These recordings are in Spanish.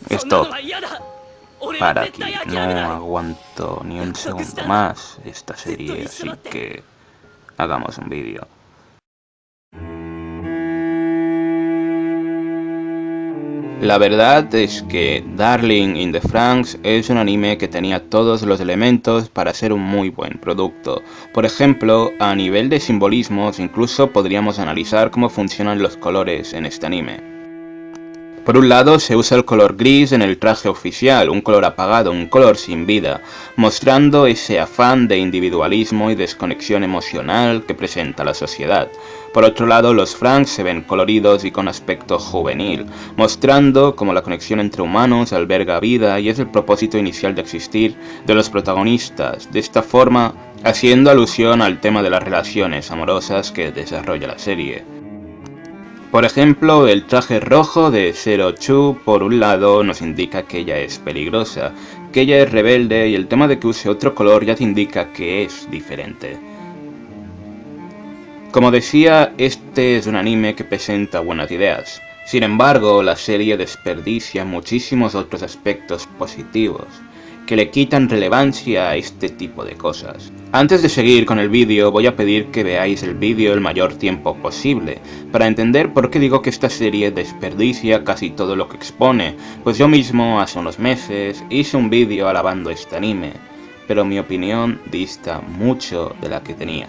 Stop. Para aquí. No aguanto ni un segundo más esta serie, así que hagamos un vídeo. La verdad es que Darling in the Franxx es un anime que tenía todos los elementos para ser un muy buen producto. Por ejemplo, a nivel de simbolismos, incluso podríamos analizar cómo funcionan los colores en este anime. Por un lado se usa el color gris en el traje oficial, un color apagado, un color sin vida, mostrando ese afán de individualismo y desconexión emocional que presenta la sociedad. Por otro lado, los Franxx se ven coloridos y con aspecto juvenil, mostrando cómo la conexión entre humanos alberga vida y es el propósito inicial de existir de los protagonistas, de esta forma haciendo alusión al tema de las relaciones amorosas que desarrolla la serie. Por ejemplo, el traje rojo de Zero Two por un lado nos indica que ella es peligrosa, que ella es rebelde y el tema de que use otro color ya te indica que es diferente. Como decía, este es un anime que presenta buenas ideas. Sin embargo, la serie desperdicia muchísimos otros aspectos positivos, que le quitan relevancia a este tipo de cosas. Antes de seguir con el vídeo, voy a pedir que veáis el vídeo el mayor tiempo posible, para entender por qué digo que esta serie desperdicia casi todo lo que expone, pues yo mismo hace unos meses hice un vídeo alabando este anime, pero mi opinión dista mucho de la que tenía.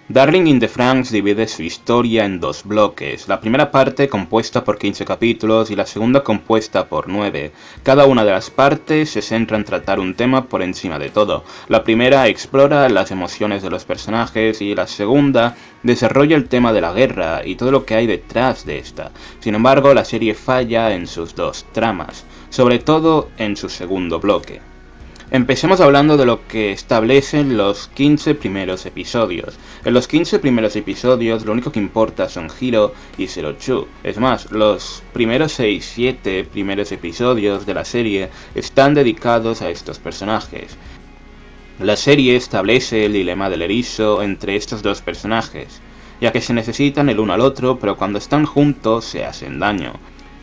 Darling in the Franxx divide su historia en dos bloques, la primera parte compuesta por 15 capítulos y la segunda compuesta por 9. Cada una de las partes se centra en tratar un tema por encima de todo. La primera explora las emociones de los personajes y la segunda desarrolla el tema de la guerra y todo lo que hay detrás de esta. Sin embargo, la serie falla en sus dos tramas, sobre todo en su segundo bloque. Empecemos hablando de lo que establecen los 15 primeros episodios. En los 15 primeros episodios lo único que importa son Hiro y Zero Two. Es más, los primeros 6-7 primeros episodios de la serie están dedicados a estos personajes. La serie establece el dilema del erizo entre estos dos personajes, ya que se necesitan el uno al otro, pero cuando están juntos se hacen daño.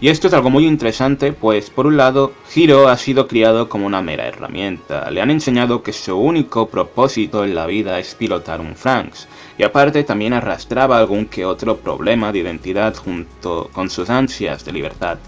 Y esto es algo muy interesante, pues por un lado, Hiro ha sido criado como una mera herramienta. Le han enseñado que su único propósito en la vida es pilotar un Franxx, y aparte también arrastraba algún que otro problema de identidad junto con sus ansias de libertad.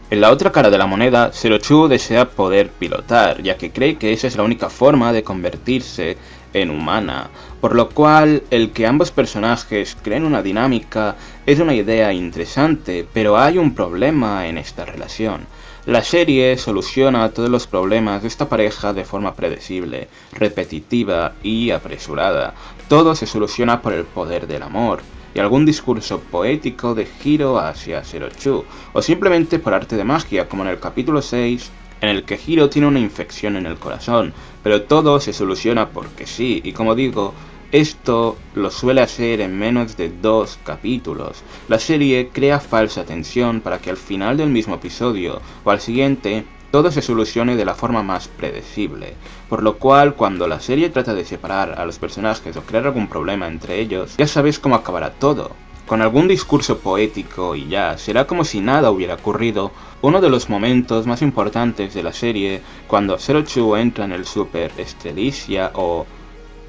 En la otra cara de la moneda, Zero Two desea poder pilotar, ya que cree que esa es la única forma de convertirse en humana, por lo cual el que ambos personajes creen una dinámica es una idea interesante, pero hay un problema en esta relación. La serie soluciona todos los problemas de esta pareja de forma predecible, repetitiva y apresurada. Todo se soluciona por el poder del amor y algún discurso poético de Hiro hacia Zero Two, o simplemente por arte de magia, como en el capítulo 6, en el que Hiro tiene una infección en el corazón, pero todo se soluciona porque sí, y como digo, esto lo suele hacer en menos de 2 capítulos. La serie crea falsa tensión para que al final del mismo episodio o al siguiente todo se solucione de la forma más predecible, por lo cual cuando la serie trata de separar a los personajes o crear algún problema entre ellos, ya sabes cómo acabará todo. Con algún discurso poético y ya, será como si nada hubiera ocurrido. Uno de los momentos más importantes de la serie, cuando Zero Two entra en el Super Estrelicia o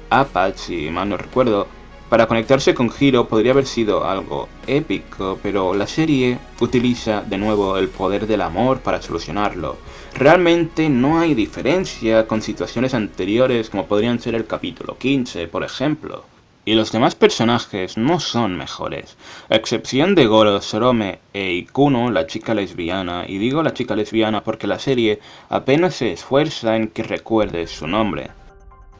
Apache, si mal no recuerdo, para conectarse con Hiro podría haber sido algo épico, pero la serie utiliza de nuevo el poder del amor para solucionarlo. Realmente no hay diferencia con situaciones anteriores como podrían ser el capítulo 15, por ejemplo. Y los demás personajes no son mejores, a excepción de Goro, Sorome e Ikuno, la chica lesbiana, y digo la chica lesbiana porque la serie apenas se esfuerza en que recuerdes su nombre.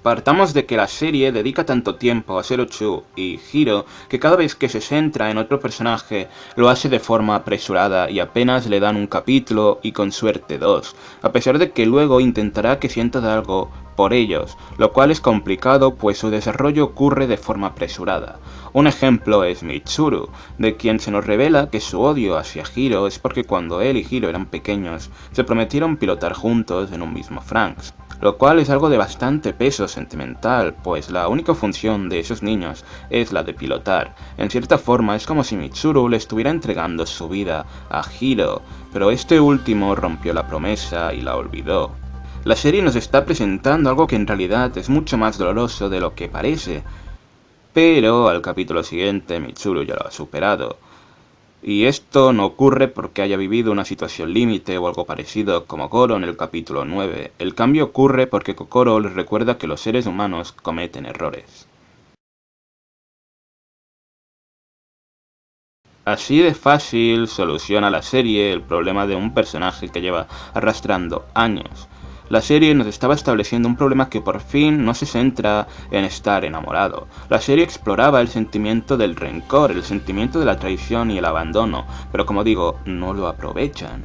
Partamos de que la serie dedica tanto tiempo a Zero Two y Hiro que cada vez que se centra en otro personaje lo hace de forma apresurada y apenas le dan un capítulo y con suerte 2, a pesar de que luego intentará que sientas algo por ellos, lo cual es complicado pues su desarrollo ocurre de forma apresurada. Un ejemplo es Mitsuru, de quien se nos revela que su odio hacia Hiro es porque cuando él y Hiro eran pequeños, se prometieron pilotar juntos en un mismo Franxx, lo cual es algo de bastante peso sentimental, pues la única función de esos niños es la de pilotar. En cierta forma es como si Mitsuru le estuviera entregando su vida a Hiro, pero este último rompió la promesa y la olvidó. La serie nos está presentando algo que en realidad es mucho más doloroso de lo que parece, pero al capítulo siguiente Mitsuru ya lo ha superado. Y esto no ocurre porque haya vivido una situación límite o algo parecido como Goro en el capítulo 9. El cambio ocurre porque Kokoro les recuerda que los seres humanos cometen errores. Así de fácil soluciona la serie el problema de un personaje que lleva arrastrando años. La serie nos estaba estableciendo un problema que por fin no se centra en estar enamorado. La serie exploraba el sentimiento del rencor, el sentimiento de la traición y el abandono, pero como digo, no lo aprovechan.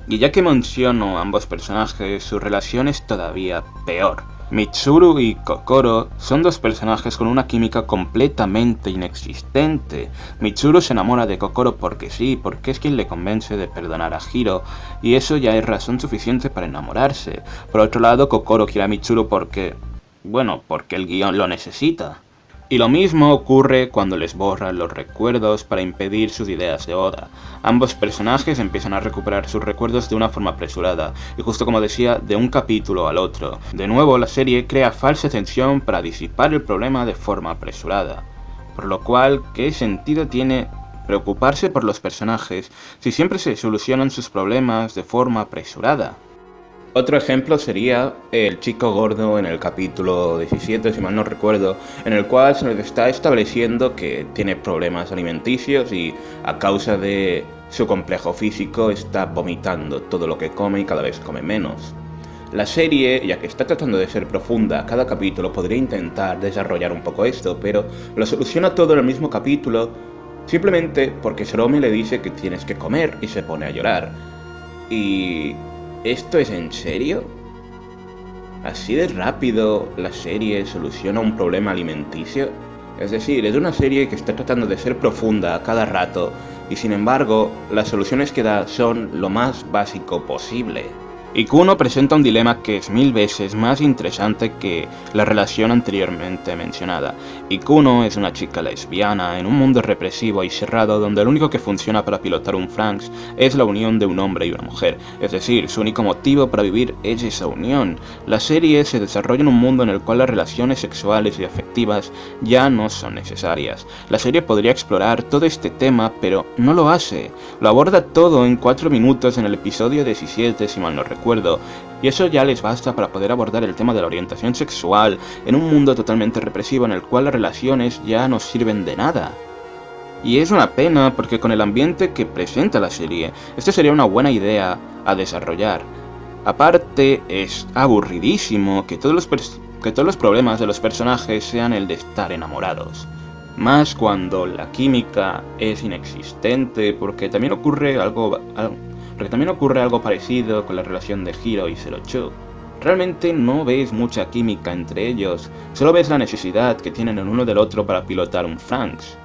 Y ya que menciono a ambos personajes, su relación es todavía peor. Mitsuru y Kokoro son dos personajes con una química completamente inexistente. Mitsuru se enamora de Kokoro porque sí, porque es quien le convence de perdonar a Hiro, y eso ya es razón suficiente para enamorarse. Por otro lado, Kokoro quiere a Mitsuru porque el guión lo necesita. Y lo mismo ocurre cuando les borran los recuerdos para impedir sus ideas de Oda. Ambos personajes empiezan a recuperar sus recuerdos de una forma apresurada, y justo como decía, de un capítulo al otro. De nuevo, la serie crea falsa tensión para disipar el problema de forma apresurada. Por lo cual, ¿qué sentido tiene preocuparse por los personajes si siempre se solucionan sus problemas de forma apresurada? Otro ejemplo sería el chico gordo en el capítulo 17, si mal no recuerdo, en el cual se nos está estableciendo que tiene problemas alimenticios y a causa de su complejo físico está vomitando todo lo que come y cada vez come menos. La serie, ya que está tratando de ser profunda, cada capítulo podría intentar desarrollar un poco esto, pero lo soluciona todo en el mismo capítulo simplemente porque Sorome le dice que tienes que comer y se pone a llorar. Y ¿esto es en serio? ¿Así de rápido la serie soluciona un problema alimenticio? Es decir, es una serie que está tratando de ser profunda a cada rato y sin embargo las soluciones que da son lo más básico posible. Y Kuno presenta un dilema que es 1000 veces más interesante que la relación anteriormente mencionada. Y Kuno es una chica lesbiana en un mundo represivo y cerrado donde lo único que funciona para pilotar un Franxx es la unión de un hombre y una mujer. Es decir, su único motivo para vivir es esa unión. La serie se desarrolla en un mundo en el cual las relaciones sexuales y afectivas ya no son necesarias. La serie podría explorar todo este tema, pero no lo hace. Lo aborda todo en 4 minutos en el episodio 17, si mal no recuerdo. Y eso ya les basta para poder abordar el tema de la orientación sexual en un mundo totalmente represivo en el cual las relaciones ya no sirven de nada. Y es una pena porque con el ambiente que presenta la serie, esto sería una buena idea a desarrollar. Aparte, es aburridísimo que todos los problemas de los personajes sean el de estar enamorados. Más cuando la química es inexistente, porque también ocurre algo parecido con la relación de Hiro y Zero Two. Realmente no ves mucha química entre ellos, solo ves la necesidad que tienen el uno del otro para pilotar un Franxx.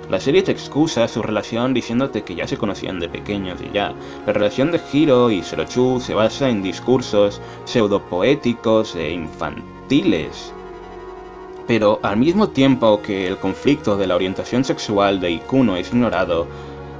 La serie te excusa su relación diciéndote que ya se conocían de pequeños y ya. La relación de Hiro y Zero Two se basa en discursos pseudopoéticos e infantiles. Pero al mismo tiempo que el conflicto de la orientación sexual de Ikuno es ignorado,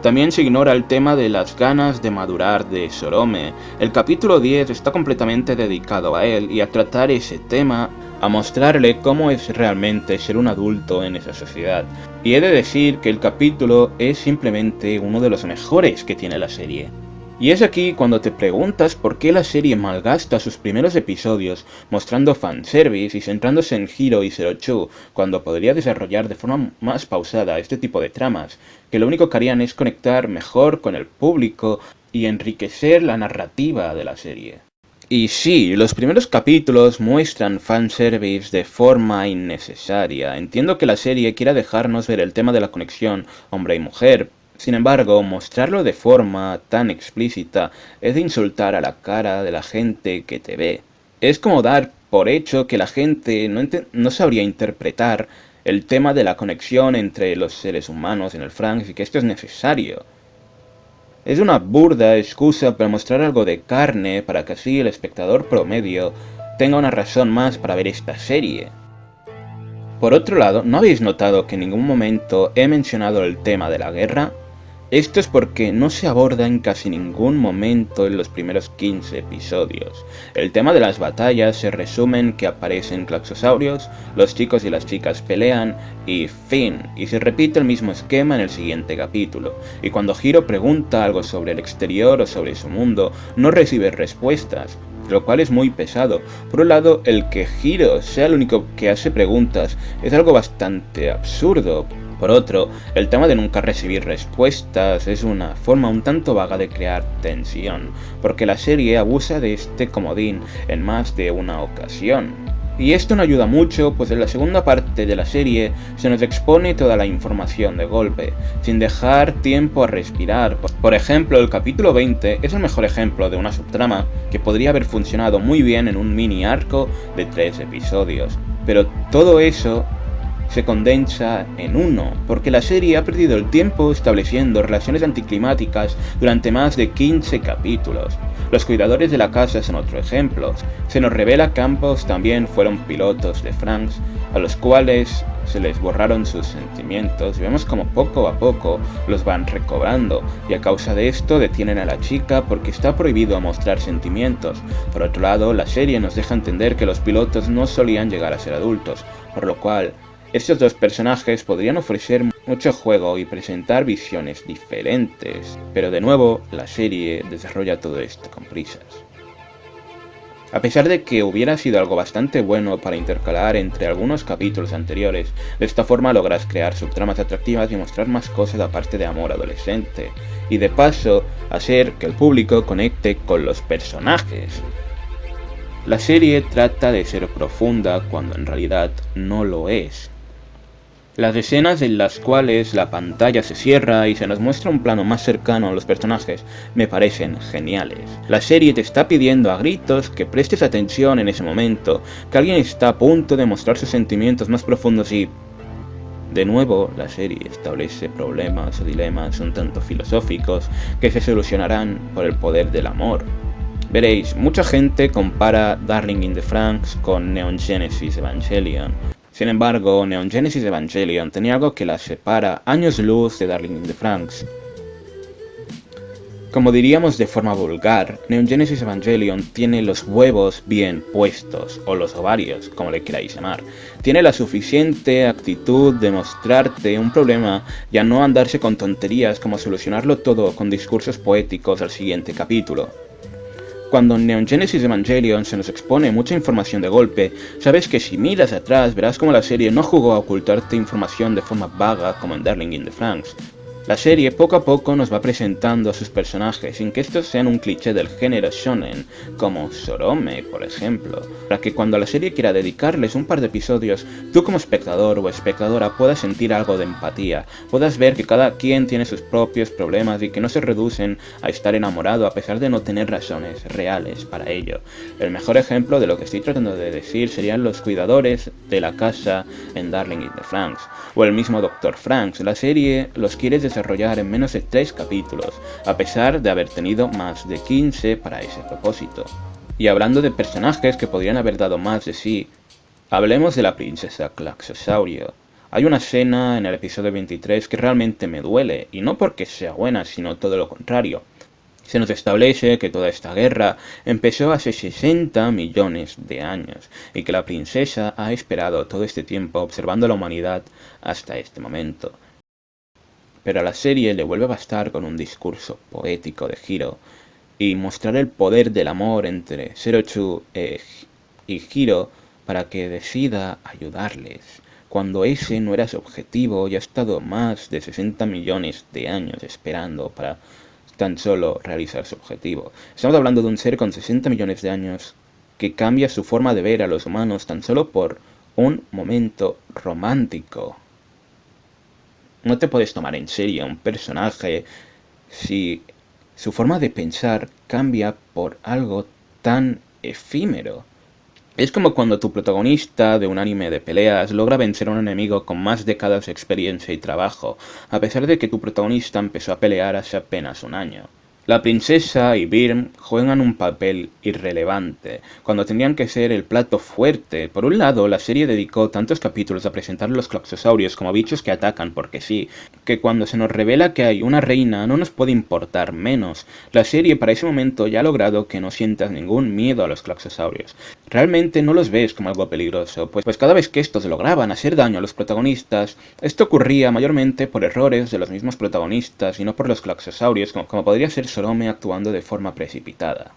también se ignora el tema de las ganas de madurar de Sorome. El capítulo 10 está completamente dedicado a él y a tratar ese tema, a mostrarle cómo es realmente ser un adulto en esa sociedad. Y he de decir que el capítulo es simplemente uno de los mejores que tiene la serie. Y es aquí cuando te preguntas por qué la serie malgasta sus primeros episodios mostrando fanservice y centrándose en Hiro y Zero Two, cuando podría desarrollar de forma más pausada este tipo de tramas, que lo único que harían es conectar mejor con el público y enriquecer la narrativa de la serie. Y sí, los primeros capítulos muestran fanservice de forma innecesaria. Entiendo que la serie quiera dejarnos ver el tema de la conexión hombre y mujer, Sin embargo, mostrarlo de forma tan explícita es de insultar a la cara de la gente que te ve. Es como dar por hecho que la gente no sabría interpretar el tema de la conexión entre los seres humanos en el Franxx y que esto es necesario. Es una burda excusa para mostrar algo de carne para que así el espectador promedio tenga una razón más para ver esta serie. Por otro lado, ¿no habéis notado que en ningún momento he mencionado el tema de la guerra? Esto es porque no se aborda en casi ningún momento en los primeros 15 episodios. El tema de las batallas se resume en que aparecen claxosaurios, los chicos y las chicas pelean y fin, y se repite el mismo esquema en el siguiente capítulo. Y cuando Hiro pregunta algo sobre el exterior o sobre su mundo, no recibe respuestas, lo cual es muy pesado. Por un lado, el que Hiro sea el único que hace preguntas es algo bastante absurdo. Por otro, el tema de nunca recibir respuestas es una forma un tanto vaga de crear tensión, porque la serie abusa de este comodín en más de una ocasión. Y esto no ayuda mucho, pues en la segunda parte de la serie se nos expone toda la información de golpe, sin dejar tiempo a respirar. Por ejemplo, el capítulo 20 es el mejor ejemplo de una subtrama que podría haber funcionado muy bien en un mini arco de 3 episodios. Pero todo eso se condensa en uno, porque la serie ha perdido el tiempo estableciendo relaciones anticlimáticas durante más de 15 capítulos. Los cuidadores de la casa son otro ejemplo. Se nos revela que ambos también fueron pilotos de Franxx, a los cuales se les borraron sus sentimientos, y vemos como poco a poco los van recobrando, y a causa de esto detienen a la chica porque está prohibido mostrar sentimientos. Por otro lado, la serie nos deja entender que los pilotos no solían llegar a ser adultos, por lo cual estos dos personajes podrían ofrecer mucho juego y presentar visiones diferentes, pero de nuevo la serie desarrolla todo esto con prisas. A pesar de que hubiera sido algo bastante bueno para intercalar entre algunos capítulos anteriores, de esta forma logras crear subtramas atractivas y mostrar más cosas aparte de amor adolescente, y de paso hacer que el público conecte con los personajes. La serie trata de ser profunda cuando en realidad no lo es. Las escenas en las cuales la pantalla se cierra y se nos muestra un plano más cercano a los personajes me parecen geniales. La serie te está pidiendo a gritos que prestes atención en ese momento, que alguien está a punto de mostrar sus sentimientos más profundos y... De nuevo, la serie establece problemas o dilemas un tanto filosóficos que se solucionarán por el poder del amor. Veréis, mucha gente compara Darling in the Franxx con Neon Genesis Evangelion. Sin embargo, Neon Genesis Evangelion tenía algo que la separa años luz de Darling in the Franxx. Como diríamos de forma vulgar, Neon Genesis Evangelion tiene los huevos bien puestos, o los ovarios, como le queráis llamar. Tiene la suficiente actitud de mostrarte un problema y a no andarse con tonterías como solucionarlo todo con discursos poéticos al siguiente capítulo. Cuando en Neon Genesis Evangelion se nos expone mucha información de golpe, sabes que si miras atrás verás como la serie no jugó a ocultarte información de forma vaga como en Darling in the Franxx. La serie poco a poco nos va presentando a sus personajes sin que estos sean un cliché del género shonen, como Sorome, por ejemplo, para que cuando la serie quiera dedicarles un par de episodios, tú como espectador o espectadora puedas sentir algo de empatía, puedas ver que cada quien tiene sus propios problemas y que no se reducen a estar enamorado a pesar de no tener razones reales para ello. El mejor ejemplo de lo que estoy tratando de decir serían los cuidadores de la casa en Darling in the Franxx, o el mismo Dr. Franxx. La serie los quiere desarrollar en menos de 3 capítulos, a pesar de haber tenido más de 15 para ese propósito. Y hablando de personajes que podrían haber dado más de sí, hablemos de la princesa Claxosaurio. Hay una escena en el episodio 23 que realmente me duele, y no porque sea buena, sino todo lo contrario. Se nos establece que toda esta guerra empezó hace 60 millones de años y que la princesa ha esperado todo este tiempo observando a la humanidad hasta este momento. Pero a la serie le vuelve a bastar con un discurso poético de Hiro y mostrar el poder del amor entre Zero-Two y Hiro para que decida ayudarles, cuando ese no era su objetivo y ha estado más de 60 millones de años esperando para tan solo realizar su objetivo. Estamos hablando de un ser con 60 millones de años que cambia su forma de ver a los humanos tan solo por un momento romántico. No te puedes tomar en serio a un personaje si su forma de pensar cambia por algo tan efímero. Es como cuando tu protagonista de un anime de peleas logra vencer a un enemigo con más décadas de experiencia y trabajo, a pesar de que tu protagonista empezó a pelear hace apenas un año. La princesa y Byrne juegan un papel irrelevante, cuando tendrían que ser el plato fuerte. Por un lado, la serie dedicó tantos capítulos a presentar a los Cloxosaurios como bichos que atacan porque sí, que cuando se nos revela que hay una reina no nos puede importar menos. La serie para ese momento ya ha logrado que no sientas ningún miedo a los Cloxosaurios. Realmente no los ves como algo peligroso, pues cada vez que estos lograban hacer daño a los protagonistas, esto ocurría mayormente por errores de los mismos protagonistas y no por los Cloxosaurios, como podría ser Sorome actuando de forma precipitada.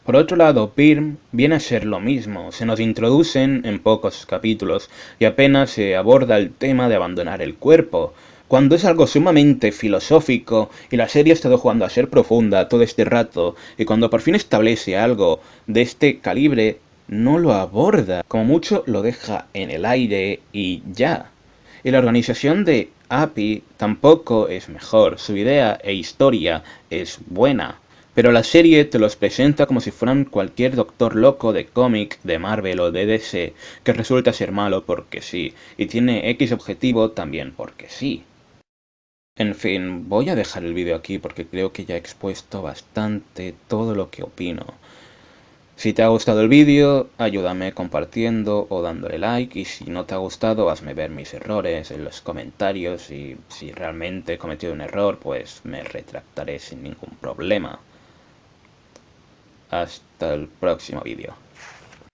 Por otro lado, Byrne viene a ser lo mismo, se nos introducen en pocos capítulos y apenas se aborda el tema de abandonar el cuerpo, cuando es algo sumamente filosófico y la serie ha estado jugando a ser profunda todo este rato, y cuando por fin establece algo de este calibre, no lo aborda, como mucho lo deja en el aire y ya. Y la organización de API tampoco es mejor, su idea e historia es buena, pero la serie te los presenta como si fueran cualquier doctor loco de cómic, de Marvel o de DC, que resulta ser malo porque sí, y tiene X objetivo también porque sí. En fin, voy a dejar el vídeo aquí porque creo que ya he expuesto bastante todo lo que opino. Si te ha gustado el vídeo, ayúdame compartiendo o dándole like, y si no te ha gustado, hazme ver mis errores en los comentarios, y si realmente he cometido un error, pues me retractaré sin ningún problema. Hasta el próximo vídeo.